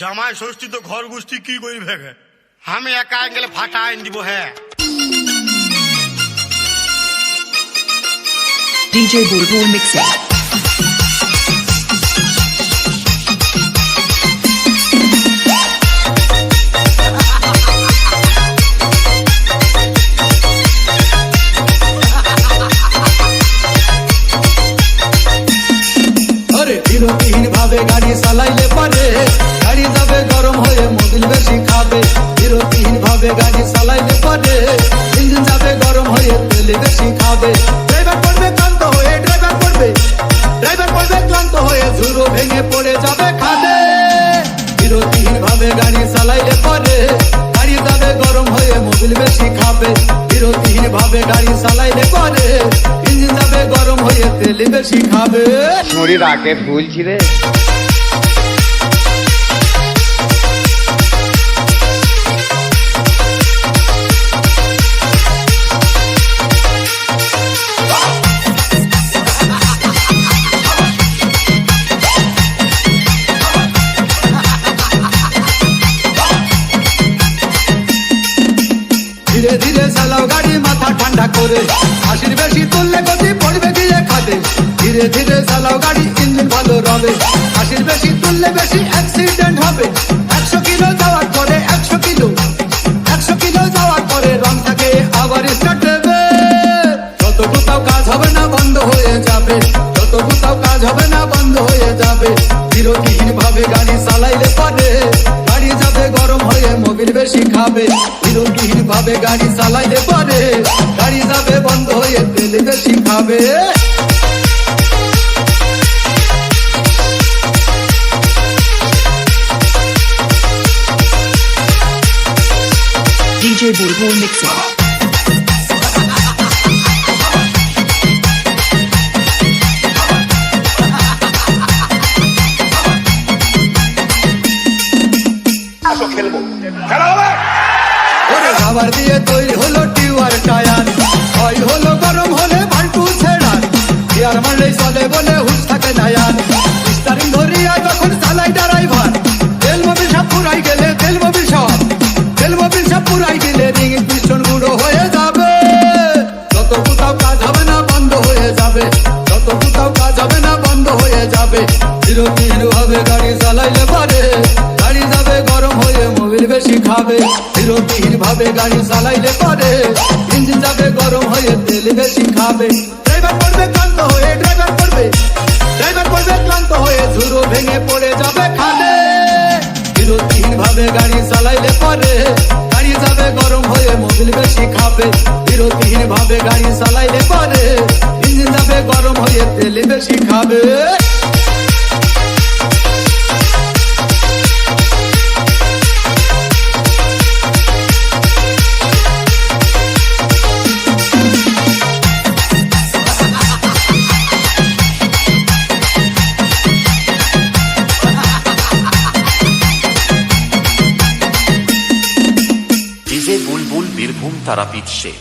জামাই ষষ্ঠী তো ঘর গোষ্ঠী কি করি ভেগে আমি একা গেলে ফাটা আইন দিব। হ্যাঁ DJ Bulbul Mixing. বিরতিহীন ভাবে গাড়ি চালাইলে পারে গাড়ি যাবে গরম হয়ে মোবিল বেশি খাবে। বিরতিহীন ভাবে গাড়ি চালাইলে পারে ইঞ্জিন যাবে গরম হয়ে তেল বেশি খাবে। ড্রাইভার পড়বে ক্লান্ত হয়ে ক্লান্ত হয়ে ঝুরো ভেঙে পড়ে যাবে খাদে। বিরতিহীন ভাবে গাড়ি চালাইলে পারে গাড়ি যাবে গরম হয়ে মোবিল বেশি খাবে। বিরতিহীন ভাবে গাড়ি চালাইলে পারে ইঞ্জিন যাবে গরম হয়ে তেল বেশি খাবে। শরীর আগে ফুল ছিঁড়ে ধীরে ধীরে চালাও গাড়ি মাথা ঠান্ডা করে, হাসির বেশি তুললে গতি পড়বে গিয়ে খাদে। ধীরে ধীরে চালাও গাড়ি ইঞ্জিন ভালো রবে, হাসির বেশি তুললে বেশি অ্যাক্সিডেন্ট হবে। 100 কিলো যাওয়ার পরে 100 কিলো যাওয়ার পরে রং থাকে আবার স্টার্ট দেবে। যত কোথাও কাজ হবে না বন্ধ হয়ে যাবে, যত কোথাও কাজ হবে না বন্ধ হয়ে যাবে। বিরতিহীন ভাবে গাড়ি চালাইলে পারে গাড়ি যাবে গরম হয়ে মোবিল বেশি খাবে। বিরতিহীন ভাবে গাড়ি চালাইলে পারে গাড়ি যাবে বন্ধ হয়ে তেল বেশি খাবে। DJ Bulbul Mixing. খাবার দিয়ে তৈরি হলো টিউয়ার টায়ার, হয় হলো গরম হলে ভাল্টু ছেড়ার। গিয়ার মারলেই চলে বলে হুশ থাকে নায়ার, স্টারিং ধরিয়া যখন চালাই ড্রাইভার। তেল মোবিল সব পুরাই গেলে রিং পিস্টন গুঁড়ো হয়ে যাবে। যত কোথাও কাজ হবে না বন্ধ হয়ে যাবে, যত কোথাও কাজ হবে না বন্ধ হয়ে যাবে। বিরতিহীন ভাবে গাড়ি চালাইলে পারে গাড়ি যাবে গরম হয়ে মোবিল বেশি খাবে। বিরতিহীন ভাবে গাড়ি চালাইলে পারে ইঞ্জিন যাবে গরম হয়ে তেল বেশি খাবে। ড্রাইভার পড়বে ক্লান্ত হয়ে ঝুরো ভেঙে পড়ে যাবে খাদে। বিরতিহীন ভাবে গাড়ি চালাইলে পারে গাড়ি যাবে গরম হয়ে মোবিল বেশি খাবে। বিরতিহীন ভাবে গাড়ি চালাইলে পারে ইঞ্জিন যাবে গরম হয়ে তেল বেশি খাবে। DJ বুলবুল বীরভূম তারাপীঠ সে।